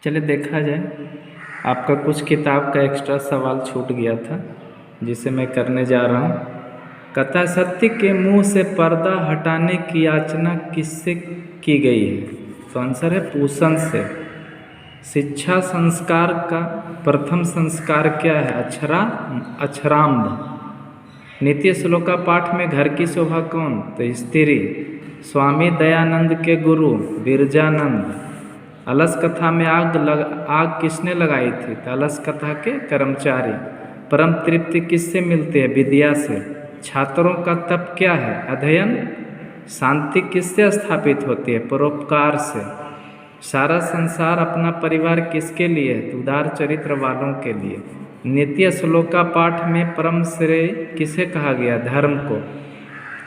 चलिए देखा जाए। आपका कुछ किताब का एक्स्ट्रा सवाल छूट गया था जिसे मैं करने जा रहा हूँ। कथा सत्य के मुंह से पर्दा हटाने की याचना किससे की गई है? तो आंसर है पूसन से। शिक्षा संस्कार का प्रथम संस्कार क्या है? अक्षराम्भ। नित्य श्लोका पाठ में घर की शोभा कौन? तो स्त्री। स्वामी दयानंद के गुरु बिरजानंद। अलस कथा में आग किसने लगाई थी? तो अलस कथा के कर्मचारी। परम तृप्ति किससे मिलती है? विद्या से। छात्रों का तप क्या है? अध्ययन। शांति किससे स्थापित होती है? परोपकार से। सारा संसार अपना परिवार किसके लिए है? उदार चरित्र वालों के लिए। नित्य श्लोका पाठ में परम श्रेय किसे कहा गया? धर्म को।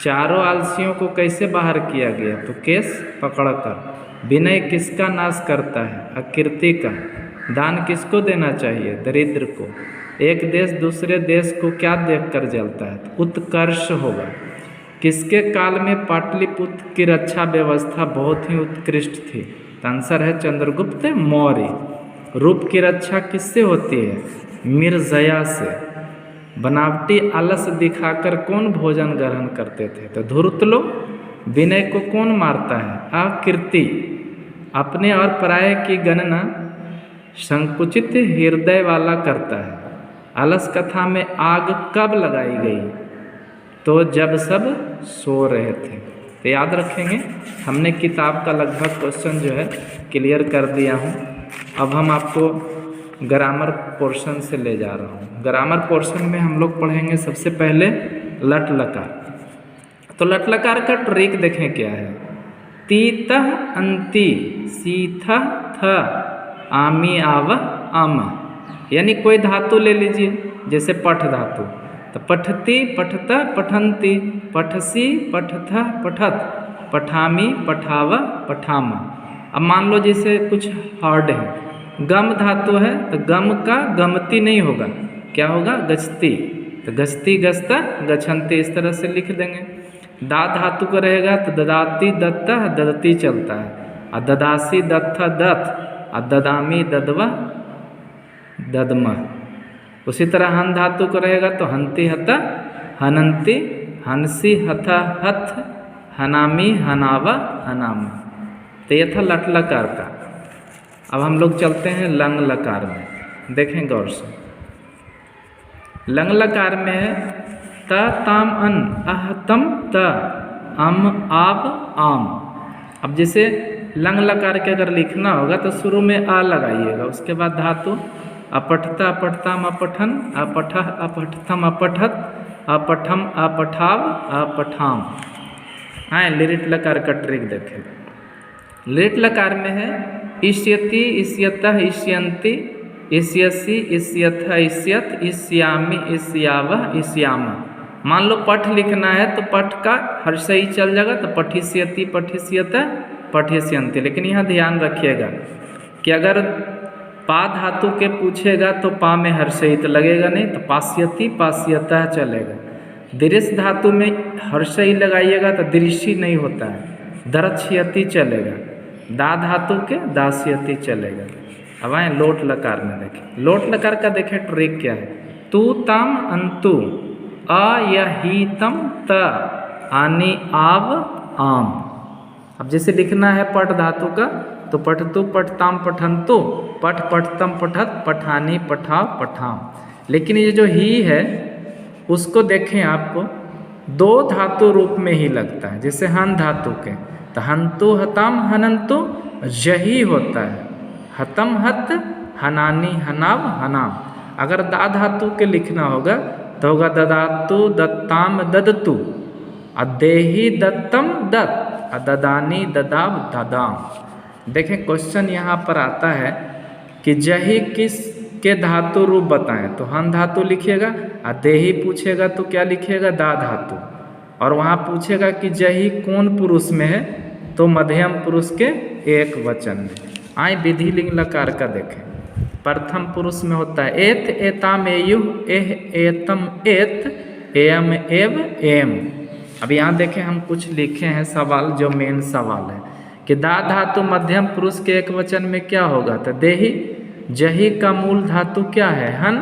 चारों आलसियों को कैसे बाहर किया गया? तो केस पकड़कर। विनय किसका नाश करता है? अकीर्ति का। दान किसको देना चाहिए? दरिद्र को। एक देश दूसरे देश को क्या देखकर जलता है? उत्कर्ष होगा। किसके काल में पाटलिपुत्र की रक्षा व्यवस्था बहुत ही उत्कृष्ट थी? आंसर है चंद्रगुप्त मौर्य। रूप की रक्षा किससे होती है? मिर्जया से। बनावटी आलस दिखाकर कौन भोजन ग्रहण करते थे? तो धूर्त लोग। विनय को कौन मारता है? अकीर्ति। अपने और पराये की गणना संकुचित हृदय वाला करता है। अलस कथा में आग कब लगाई गई? तो जब सब सो रहे थे। तो याद रखेंगे, हमने किताब का लगभग क्वेश्चन जो है क्लियर कर दिया हूँ। अब हम आपको ग्रामर पोर्शन से ले जा रहा हूँ। ग्रामर पोर्शन में हम लोग पढ़ेंगे सबसे पहले लट लकार। तो लट लकार का ट्रिक देखें क्या है। तीतः अंति सीथा थ आमी आव आम। यानी कोई धातु ले लीजिए, जैसे पठ धातु। तो पठती पठता पठंती, पठसी पठथा पठत, पठामी पठावा पठामा। अब मान लो जैसे कुछ हार्ड है, गम धातु है तो गम का गमती नहीं होगा, क्या होगा? गचती। तो गचती गचता गछंती, इस तरह से लिख देंगे। दा धातु का रहेगा तो ददाती दत्ता ददती चलता है, और ददासी दत्था दत्त, और ददामी ददवा ददमा। उसी तरह हन धातु का रहेगा तो हंती हता हनंती, हंसी हथा हथ, हनामी हनावा हनामा। तो ये था लट लकार का। अब हम लोग चलते हैं लंग लकार में। देखें गौर से। लंग लकार में है त ताम अन अहतम त अम आब आम। अब जैसे लंग लकार के अगर लिखना होगा तो शुरू में आ लगाइएगा, उसके बाद धातु अपठता अपठताम अपठन, अपठः अपठथम अपठत, अपठम अपठाव अपठाम। हाँ, लिरिट लकार का ट्रिक देखें। लिरिट लकार में है इष्यति इष्यतः इष्यन्ति, इष्यसि इष्यथ इष्यत, इष्यामि इष्यावः इष्यामा। मान लो पठ लिखना है तो पठ का हर्षई चल जाएगा, तो पठिष्यति पठिष्यत पठिष्यन्ति। लेकिन यहाँ ध्यान रखिएगा कि अगर पा धातु के पूछेगा तो पा में हर्षई तो लगेगा नहीं, तो पास्यति पास्यतः चलेगा। दृश्य धातु में हर्षई लगाइएगा तो दृश्य नहीं होता है, दरक्ष्यति चलेगा। दा धातु के दास्यति चलेगा। अब आए लोट लकार में देखें। लोट लकार का देखें ट्रिक क्या है। तू ताम अंतु अयहितम त आनी आव आम। अब जैसे लिखना है पठ धातु का तो पठतु पठताम पठंतु, पठ पठतम पठत, पठानी पठाव पठाम। लेकिन ये जो ही है उसको देखें, आपको दो धातु रूप में ही लगता है। जैसे हन धातु के तो हंतु हताम हनंतु यही होता है, हतम हत हनानी हनाव हनाम। अगर दा धातु के लिखना होगा तो होगा ददातु दत्ताम ददतु, अदेही दत्तम दत्त, अददानी ददाव ददाम। देखें क्वेश्चन यहाँ पर आता है कि जही किस के धातु रूप बताएं, तो हन धातु लिखिएगा। अदेही पूछेगा तो क्या लिखिएगा? दा धातु। और वहाँ पूछेगा कि जही कौन पुरुष में है, तो मध्यम पुरुष के एक वचन में। आए विधि लिंग लकार का देखें। प्रथम पुरुष में होता है एत एताम एयुः, एह एतम एत, एयम एव एम। अब यहाँ देखें हम कुछ लिखे हैं सवाल, जो मेन सवाल है कि दा धातु मध्यम पुरुष के एक वचन में क्या होगा, तो देही। जही का मूल धातु क्या है, हन।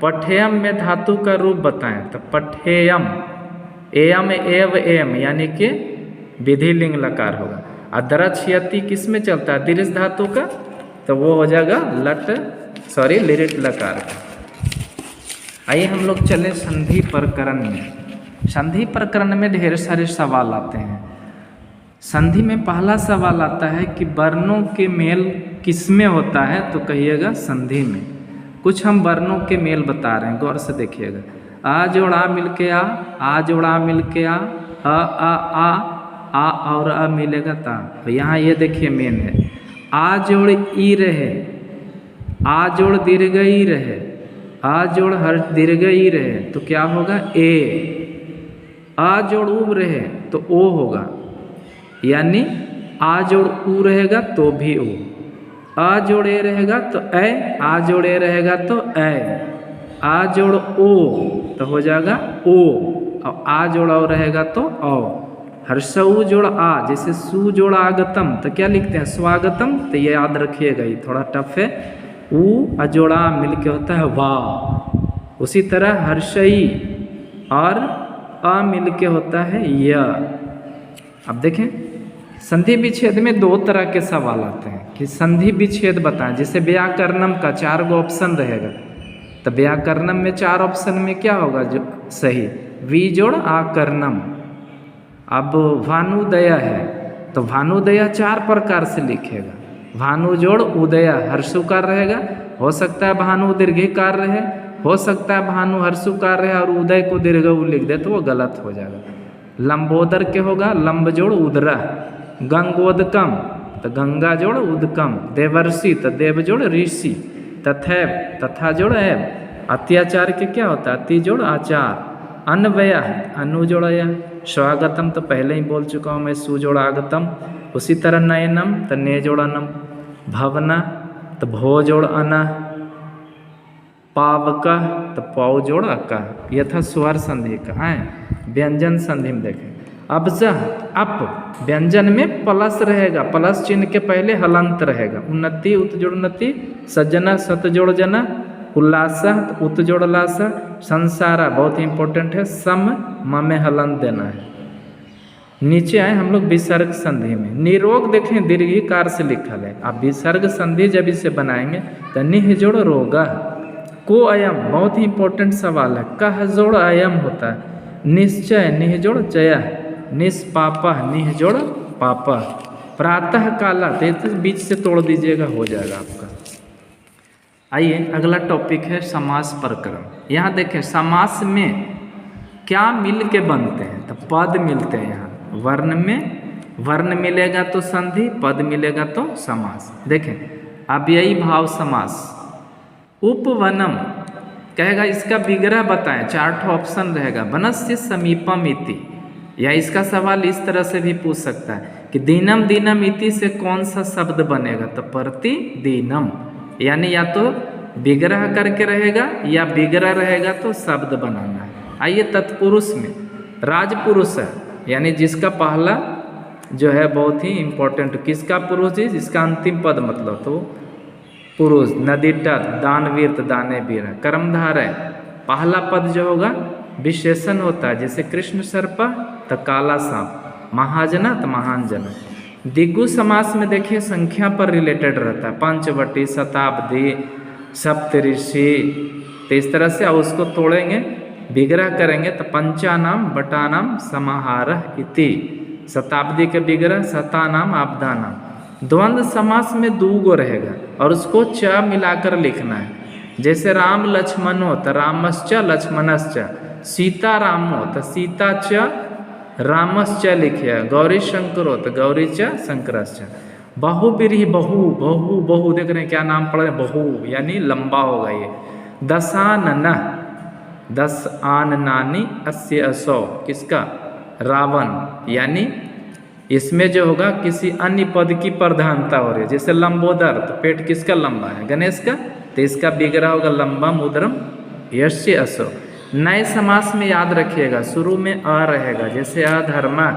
पठेयम में धातु का रूप बताएं, तो पठेयम। एयम एव एम यानी कि विधिलिंग लकार होगा। अदरच्छयति किस में चलता है, दीर्घ धातु का, तो वो हो जाएगा लिरिट लकार का। आइए हम लोग चले संधि प्रकरण में। संधि प्रकरण में ढेर सारे सवाल आते हैं। संधि में पहला सवाल आता है कि वर्णों के मेल किस में होता है, तो कहिएगा संधि में। कुछ हम वर्णों के मेल बता रहे हैं, गौर से देखिएगा। आ जोड़ आ मिल के आ जोड़ आ मिल के आ और आ मिलेगा ता। तो यहाँ ये देखिए मेन है, आ जोड़ ई रहे, आ जोड़ दीर्घ ई रहे, आ जोड़ हर दीर्घ ई रहे, तो क्या होगा ए। आ जोड़ उ रहे तो ओ होगा, यानी आ जोड़ उ रहेगा तो भी ओ। आ जोड़ ए रहेगा तो ए, आ जोड़ ए रहेगा तो ए। आ जोड़ ओ तो हो जाएगा ओ, और आ जोड़ ओ रहेगा तो औ। हर्षऊ जोड़ आ, जैसे सु जोड़ आगतम तो क्या लिखते हैं स्वागतम, तो ये याद रखिएगा, ये थोड़ा टफ है। उ अजोड़ा मिल के होता है वाह। उसी तरह हर्षई और अ मिल के होता है य। अब देखें संधि विच्छेद में दो तरह के सवाल आते हैं कि संधि विच्छेद बताएं। जैसे व्याकरणम का 4 गो ऑप्शन रहेगा, तो व्याकरणम में 4 ऑप्शन में क्या होगा जो सही, वी जोड़ आकरणम। अब भानुदय है तो भानुदय 4 प्रकार से लिखेगा। भानु जोड़ उदय हर्षुकार रहेगा, हो सकता है भानु दीर्घिकार रहे, हो सकता है भानु हर्षुकार रहे और उदय को दीर्घ उ लिख दे तो वो गलत हो जाएगा। लंबोदर के होगा लंब जोड़ उदरा। गंगोदकम तो गंगा जोड़ उदकम। देवर्षि तो देव जोड़ ऋषि। तथैव तथा जोड़ एव। अत्याचार के क्या होता है, अति जोड़ आचार। अन्वय अनु जोड़ या। स्वागतम तो पहले ही बोल चुका हूँ मैं, सु जोड़ आगतम। उसी तरह नयनम तो ने जोड़ अनम। भवना तो भो जोड़ अना। पावका तो पौ जोड़ अका। यह था स्वर संधि का है। व्यंजन संधि में देखें, अबजह अप व्यंजन में प्लस रहेगा, प्लस चिन्ह के पहले हलंत रहेगा। उन्नति उत जोड़ उन्नति। सज्जना सत जोड़ जना। उल्लासा तो उत जोड़ लासा। संसारा बहुत ही इंपॉर्टेंट है, सम म में हलंत देना है। नीचे आए हम लोग विसर्ग संधि में। निरोग देखें दीर्घिकार से लिखल है। आप विसर्ग संधि जब इसे बनाएंगे तो निह जोड़ रोगा। को अयम बहुत ही इंपॉर्टेंट सवाल है, कह जोड़ अयम होता है। निश्चय निह जोड़ चय। निष्पापा निह जोड़ पापा। प्रातः काला तो बीच से तोड़ दीजिएगा, हो जाएगा आपका। आइए अगला टॉपिक है समास प्रकरण। यहाँ देखें समास में क्या मिल के बनते हैं, तो पद मिलते हैं। यहाँ वर्ण में वर्ण मिलेगा तो संधि, पद मिलेगा तो समास। देखें अब यही भाव समास। उपवनम कहेगा इसका विग्रह बताएं, 4 ऑप्शन रहेगा। वनस्य समीपम इति, या इसका सवाल इस तरह से भी पूछ सकता है कि दीनम दीनम इति से कौन सा शब्द बनेगा, तो प्रतिदीनम, यानी या तो विग्रह करके रहेगा या विग्रह रहेगा तो शब्द बनाना है। आइए तत्पुरुष में राजपुरुष है, यानी जिसका पहला जो है बहुत ही इंपॉर्टेंट, किसका पुरुष जी, जिसका अंतिम पद मतलब तो पुरुष। नदी तट दानवीर तो दाने वीर है। कर्मधारय पहला पद जो होगा विशेषण होता है, जैसे कृष्ण सर्पा तो काला सांप। महाजना तो महान जना। दिग्गु समास में देखिए संख्या पर रिलेटेड रहता है, पंचवटी शताब्दी सप्तऋषि, तो इस तरह से उसको तोड़ेंगे विग्रह करेंगे तो पंचानाम बटानाम समाहारः इति। शताब्दी के विग्रह शतानाम आपदानाम। द्वंद्व समास में 2 गो रहेगा और उसको च मिलाकर लिखना है। जैसे राम लक्ष्मणो तो रामश्च लक्ष्मणश्च। सीता रामो तो सीता च रामश्च लिखिए। गौरी शंकरो तो गौरी च शंकरश्च। बहुब्रीहि बहु बहु बहु देख रहे हैं क्या नाम पड़ रहे हैं, बहु यानी लंबा होगा ये। दशानन 10 आन नानी अस्य असौ, किसका, रावण, यानी इसमें जो होगा किसी अन्य पद की प्रधानता हो रही है। जैसे लंबोदर तो पेट किसका लंबा है, गणेश का, तो इसका विग्रह होगा लंबा मुद्रम यस्य असो। नए समास में याद रखिएगा शुरू में अ रहेगा, जैसे अधर्मा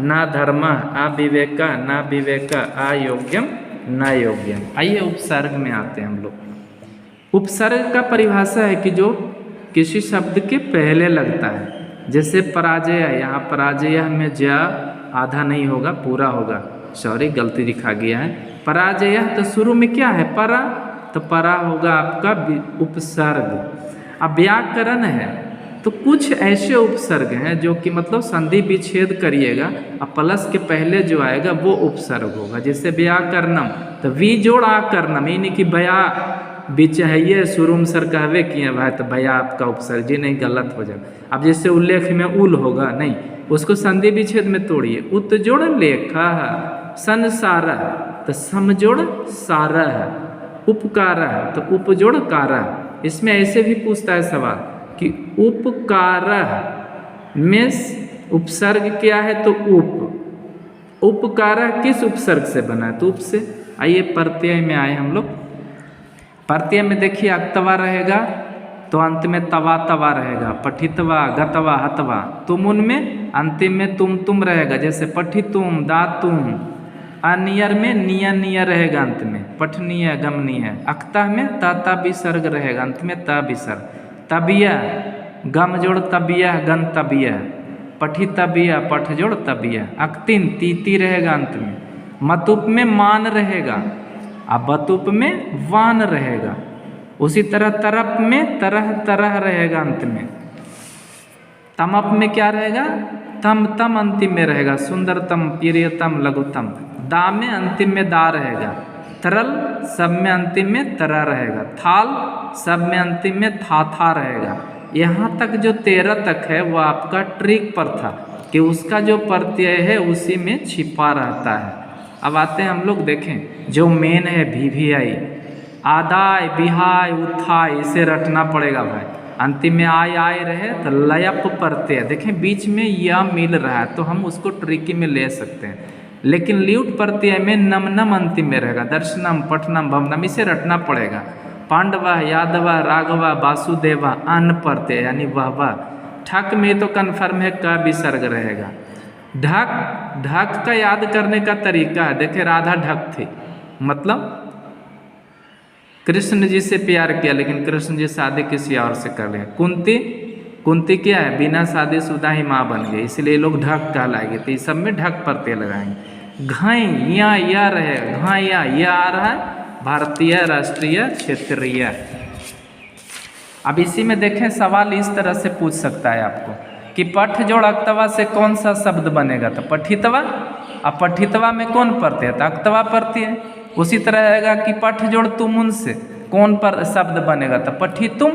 न धर्म अविवेक न विवेक अयोग्यम न योग्यम। आइए उपसर्ग में आते हैं हम लोग। उपसर्ग का परिभाषा है कि जो किसी शब्द के पहले लगता है, जैसे पराजय है, यहाँ पराजय में ज आधा नहीं होगा, पूरा होगा, सॉरी गलती लिखा गया है। पराजय तो शुरू में क्या है, परा, तो परा होगा आपका उपसर्ग। अब व्याकरण है तो कुछ ऐसे उपसर्ग हैं जो कि मतलब संधि विच्छेद करिएगा, अब प्लस के पहले जो आएगा वो उपसर्ग होगा। जैसे व्याकरणम, तो वी जोड़ आकरणम, यानी कि बया बीच है ये शुरू में सर कहवे किए भाई, तो भैया आपका उपसर्ग जी नहीं, गलत हो जाएगा। अब जैसे उल्लेख में उल होगा नहीं, उसको संधि विच्छेद में तोड़िए। उत जोड़ लेख संसार, तो समजोड़ सारा है। उपकार तो उपजोड़ कारा। इसमें ऐसे भी पूछता है सवाल कि उपकार में उपसर्ग क्या है, तो उप। उपकार किस उपसर्ग से बना है, तो उप से। आइए प्रत्यय में आए हम लोग। प्रत्यय में देखिए अक्तवा रहेगा तो अंत में तवा तवा रहेगा, पठितवा गतवा हतवा। तुम उनमें अंतिम में तुम रहेगा, जैसे पठितुम दातुम। अनियर में निया निया रहेगा अंत में, पठनीय गमनीय। अक्ता में ता विसर्ग रहेगा, अंत में ता विसर्ग। तबिया गम जोड़ तबिया गंतबिया, पठितबिया पठ जोड़ तबिया। अक्तिन तीती रहेगा अंत में। मतुप में मान रहेगा, अब बतुप में वान रहेगा। उसी तरह तरप में तरह तरह रहेगा अंत में। तमप में क्या रहेगा, तम तम अंतिम में रहेगा, सुंदरतम प्रियतम लघुतम। दा में अंतिम में दा रहेगा। तरल सब में अंतिम में तरा रहेगा। थाल सब में अंतिम में था रहेगा। यहाँ तक जो 13 तक है वो आपका ट्रिक पर था कि उसका जो प्रत्यय है उसी में छिपा रहता है। अब आते हैं हम लोग देखें जो मेन है VVI, आदाय बिहाय उत्थाय, इसे रटना पड़ेगा भाई। अंतिम में आय रहे तो लयप प्रत्यय, देखें बीच में यह मिल रहा है तो हम उसको ट्रिकी में ले सकते हैं। लेकिन ल्यूट प्रत्यय में नम अंतिम में रहेगा, दर्शनम पठनम भवनम, इसे रटना पड़ेगा। पांडवा यादवा राघवा वासुदेवा अन्न प्रत्यय यानी वह। ठक में तो कन्फर्म है का विसर्ग रहेगा। ढक का याद करने का तरीका है, देखे राधा ढक थी, मतलब कृष्ण जी से प्यार किया लेकिन कृष्ण जी शादी किसी और से कर ले। कुंती क्या है, बिना शादीशुदा ही माँ बन गई, इसलिए लोग ढक कहलाएंगे। तो इस सब में ढक प्रत्यय लगाएंगे। घाई या रहेगा, घाया यह आ रहा है, भारतीय राष्ट्रीय क्षेत्रीय। अब इसी में देखें सवाल इस तरह से पूछ सकता है आपको कि पठ जोड़ अक्तवा से कौन सा शब्द बनेगा, तो पठितवा। अब पठितवा में कौन प्रत्यय, तो अक्तवा प्रत्यय। उसी तरह रहेगा कि पठ जोड़ तुम उनसे कौन पर शब्द बनेगा, तो पठितुम।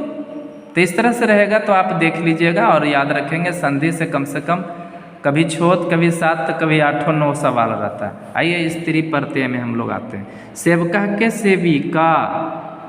तो इस तरह से रहेगा, तो आप देख लीजिएगा और याद रखेंगे। संधि से कम कभी छोट कभी सात तो कभी 8-9 सवाल रहता है। आइए स्त्री प्रत्यय में हम लोग आते हैं। सेवका के सेविका,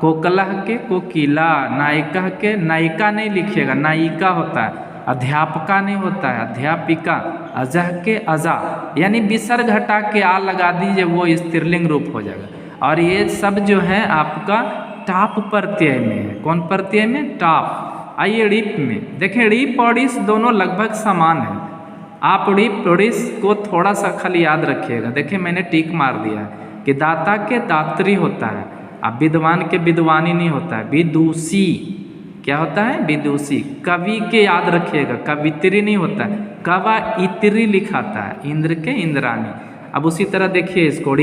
कोकलह के कोकिला, नायिका के नायिका नहीं लिखिएगा, नायिका होता है। अध्यापका नहीं होता है, अध्यापिका। अजह के अजा, यानी विसर्ग हटा के आ लगा दीजिए, वो स्त्रीलिंग रूप हो जाएगा। और ये सब जो है आपका टाप प्रत्यय में है। कौन प्रत्यय में, टाप। आइए ड़िप में देखें, ड़िप और इस दोनों लगभग समान है। आप ड़िप और इस को थोड़ा सा खाली याद रखिएगा। देखिए मैंने टिक मार दिया है कि दाता के दात्री होता है, अब विद्वान के विद्वानी नहीं होता है, विदुषी। क्या होता है, विदुषी। कवि के याद रखिएगा, कवित्री नहीं होता है, कवा इत्री लिखाता है, इंद्र के इंद्रानी। अब उसी तरह देखिए इसको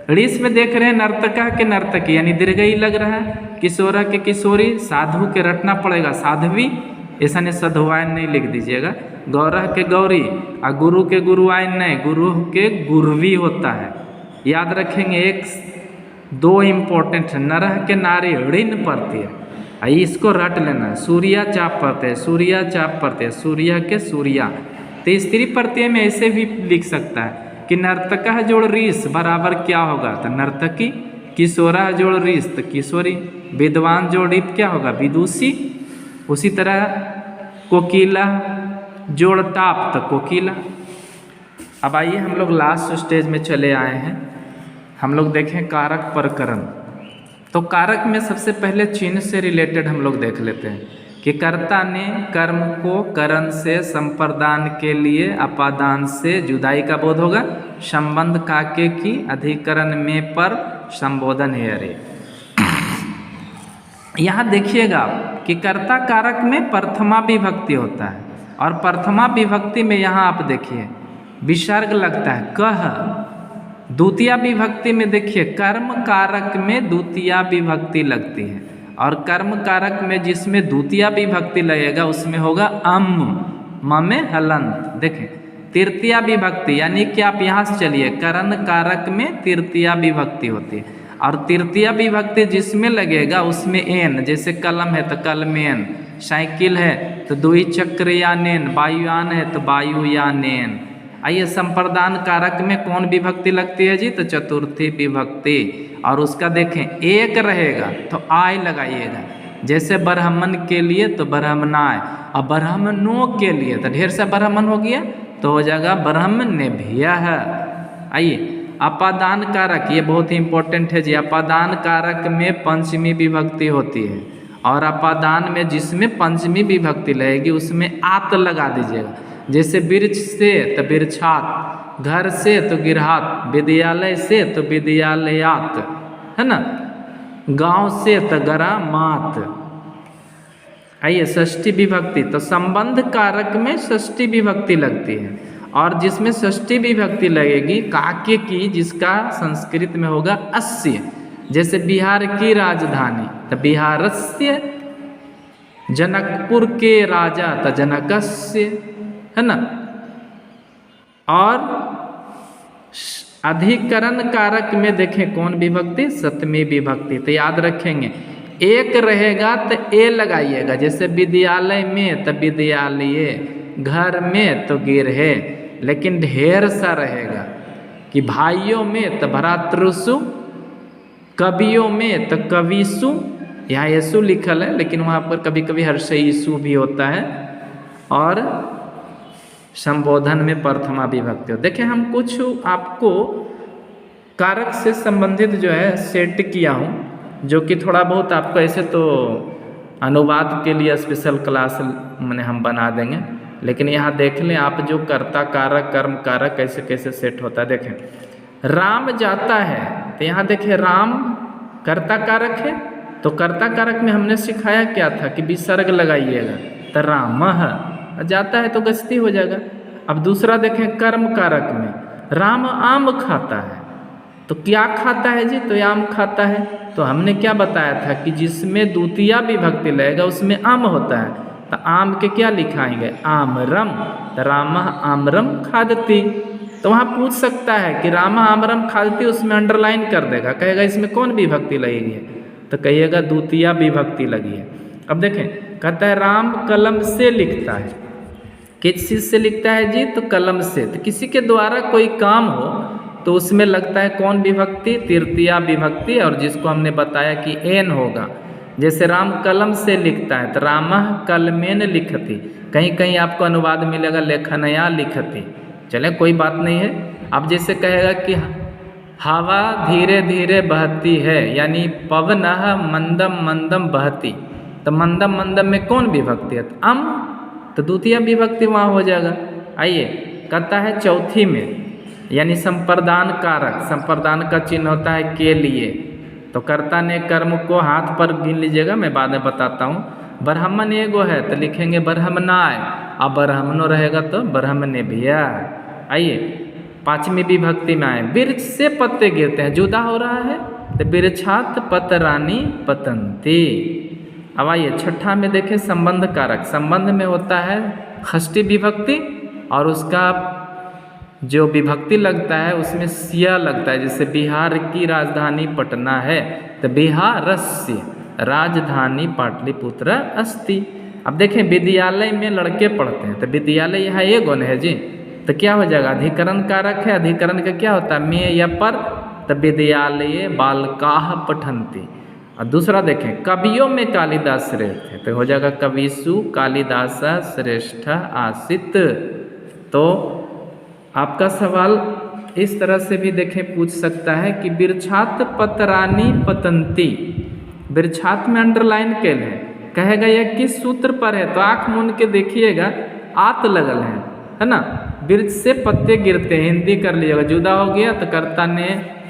ऋष में देख रहे हैं नर्तका के नर्तकी, यानी दीर्घई लग रहा है। किशोरा के किशोरी, साधु के रटना पड़ेगा साध्वी, ऐसा नहीं सधुआयन नहीं लिख दीजिएगा। गौरह के गौरी, और गुरु के गुरुआयन नहीं, गुरु के गुरवी होता है। याद रखेंगे। 1-2 इम्पोर्टेंट है। नरह के नारी ऋण प्रत्यय, इसको रट लेना। सूर्या चाप प्रत्यय, सूर्या चाप प्रत्यय, सूर्या के सूर्या। तो स्त्री प्रत्यय में ऐसे भी लिख सकता है कि नर्तका जोड़ ऋष बराबर क्या होगा, तो नर्तकी। किशोरा जोड़ ऋष तो किशोरी। विद्वान जोड़ ऋप क्या होगा, विदुषी। उसी तरह कोकिला जोड़ टाप तो कोकिला। अब आइए हम लोग लास्ट स्टेज में चले आए हैं। हम लोग देखें कारक प्रकरण। तो कारक में सबसे पहले चिन्ह से रिलेटेड हम लोग देख लेते हैं कि कर्ता ने कर्म को करण से संप्रदान के लिए अपादान से जुदाई का बोध होगा। संबंध काके की अधिकरण में पर संबोधन है। अरे यहाँ देखिएगा कि कर्ता कारक में प्रथमा विभक्ति होता है और प्रथमा विभक्ति में यहाँ आप देखिए विसर्ग लगता है कह। द्वितीया विभक्ति में देखिए कर्म कारक में द्वितीया विभक्ति लगती है और कर्म कारक में जिसमें द्वितीया विभक्ति लगेगा उसमें होगा अम म में हलंत। देखें तृतीया विभक्ति यानी कि आप यहाँ से चलिए करण कारक में तृतीया विभक्ति होती है और तृतीया विभक्ति जिसमें लगेगा उसमें एन, जैसे कलम है तो कलमेन, साइकिल है तो दुई चक्रयानेन, वायुयान है तो वायुयानेन। आइए संप्रदान कारक में कौन विभक्ति लगती है जी? तो चतुर्थी विभक्ति। और उसका देखें एक रहेगा तो आय लगाइएगा, जैसे ब्राह्मण के लिए तो ब्राह्मणाय और ब्राह्मणों के लिए तो ढेर सा ब्राह्मण हो गया तो हो जाएगा ब्राह्मण्यभ्यः। आइए अपादान कारक, ये बहुत ही इंपॉर्टेंट है जी। अपादान कारक में पंचमी विभक्ति होती है और अपादान में जिसमें पंचमी विभक्ति लगेगी उसमें आत लगा दीजिएगा, जैसे वृक्ष से तो वृक्षात, घर से तो गिरहात, विद्यालय से तो विद्यालयात, है ना, गांव से तो गरामात। आइए षष्ठी विभक्ति, तो संबंध कारक में षष्ठी विभक्ति लगती है और जिसमें षष्ठी विभक्ति लगेगी काके की, जिसका संस्कृत में होगा अस्य, जैसे बिहार की राजधानी तो बिहारस्य, जनकपुर के राजा तो जनकस्य, है ना। और अधिकरण कारक में देखें कौन विभक्ति? सप्तमी विभक्ति। तो याद रखेंगे एक रहेगा तो ए लगाइएगा, जैसे विद्यालय में तो विद्यालय, घर में तो गिरहे। लेकिन ढेर सा रहेगा कि भाइयों में तो भ्रातृसु, कवियों में तो कविसु, यहाँ यसु लिखल है लेकिन वहाँ पर कभी कभी हर्षयीसु भी होता है। और संबोधन में प्रथमा विभक्ति हो। देखिए हम कुछ आपको कारक से संबंधित जो है सेट किया हूँ, जो कि थोड़ा बहुत आपको ऐसे तो अनुवाद के लिए स्पेशल क्लास मैंने हम बना देंगे, लेकिन यहाँ देख लें आप जो कर्ता कारक कर्म कारक कैसे कैसे सेट होता है। देखें राम जाता है तो यहाँ देखें राम कर्ता कारक है, तो कर्ता कारक में हमने सिखाया क्या था कि विसर्ग लगाइएगा, तो रामः जाता है तो गस्ती हो जाएगा। अब दूसरा देखें कर्म कारक में राम आम खाता है, तो क्या खाता है जी? तो आम खाता है। तो हमने क्या बताया था कि जिसमें द्वितीया विभक्ति लगेगा उसमें आम होता है, तो आम के क्या लिखाएंगे? आमरम, तो रामः आमरम खादति। तो वहाँ पूछ सकता है कि रामः आमरम खादति, उसमें अंडरलाइन कर देगा, कहेगा इसमें कौन विभक्ति लगी है? तो कहिएगा द्वितीया विभक्ति लगी है। अब देखें कहता है राम कलम से लिखता है, किस चीज़ से लिखता है जी? तो कलम से। तो किसी के द्वारा कोई काम हो तो उसमें लगता है कौन विभक्ति? तृतीया विभक्ति, और जिसको हमने बताया कि एन होगा। जैसे राम कलम से लिखता है तो रामः कलमेन लिखति, कहीं कहीं आपको अनुवाद मिलेगा लेखनया लिखति, चले कोई बात नहीं है। अब जैसे कहेगा कि हवा धीरे धीरे बहती है, यानी पवनः मंदम मंदम बहती, तो मंदम मंदम में कौन विभक्ति है? तो अम, तो द्वितीय विभक्ति वहाँ हो जाएगा। आइए कहता है चौथी में, यानी संप्रदान कारक, संप्रदान का चिन्ह होता है के लिए, तो कर्ता ने कर्म को हाथ पर गिन लीजिएगा, मैं बाद में बताता हूँ। ब्राह्मण एगो है तो लिखेंगे ब्राह्मणाय, अब ब्राह्मणों रहेगा तो ब्राह्मणेभ्यः। आइए पांचवी विभक्ति में आए, वृक्ष से पत्ते गिरते हैं, जुदा हो रहा है तो वृक्षात पतरानी पतंती। अब आइए छठा में देखें संबंध कारक, संबंध में होता है षष्ठी विभक्ति और उसका जो विभक्ति लगता है उसमें सिया लगता है, जैसे बिहार की राजधानी पटना है तो बिहारस्य राजधानी पाटलिपुत्र अस्ति। अब देखें विद्यालय में लड़के पढ़ते हैं तो विद्यालय यहाँ एक गुण है जी, तो क्या हो जाएगा? अधिकरण कारक है, अधिकरण का क्या होता है? में या पर, तो विद्यालय बालकाः पठन्ति। और दूसरा देखें कवियों में कालिदास श्रेष्ठ है तो हो जाएगा कविषु कालिदास श्रेष्ठ आसित। तो आपका सवाल इस तरह से भी देखें पूछ सकता है कि वृक्षात पतरानी पतंती, वृक्षात में अंडरलाइन कैल है कहेगा यह किस सूत्र पर है, तो आँख मूंद के देखिएगा, आत लगल है ना। वृक्ष से पत्ते गिरते हैं, हिंदी कर लीजिएगा। जुदा हो गया तो कर्ता ने,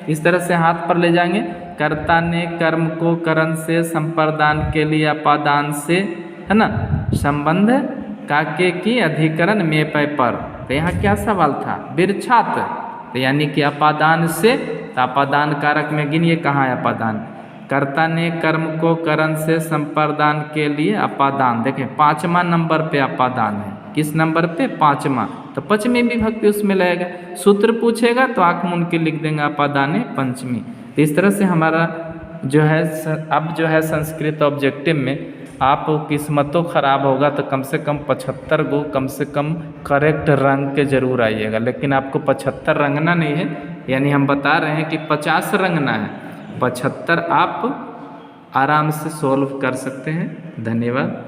इस तरह से हाथ पर ले जाएंगे। कर्ता ने कर्म को करण से, संप्रदान के लिए अपादान से, है ना। संबंध काके की अधिकरण में पै पर, तो यहाँ क्या सवाल था, वृक्षात, तो यानी कि अपादान से, तो अपादान कारक में गिनिए कहाँ है अपादान। कर्ता ने कर्म को करण से, संप्रदान के लिए अपादान, देखें 5वां नंबर पे अपादान है। किस नंबर पे, 5वां, तो पंचमी विभक्ति उसमें लगेगा। सूत्र पूछेगा तो आँख मूंद के लिख देंगे अपादाने पंचमी। तो इस तरह से हमारा जो है अब जो है संस्कृत ऑब्जेक्टिव में आप किस्मतों ख़राब होगा तो कम से कम 75 गो कम से कम करेक्ट रंग के जरूर आइएगा, लेकिन आपको 75 रंगना नहीं है, यानी हम बता रहे हैं कि 50 रंगना है। 75 आप आराम से सॉल्व कर सकते हैं। धन्यवाद।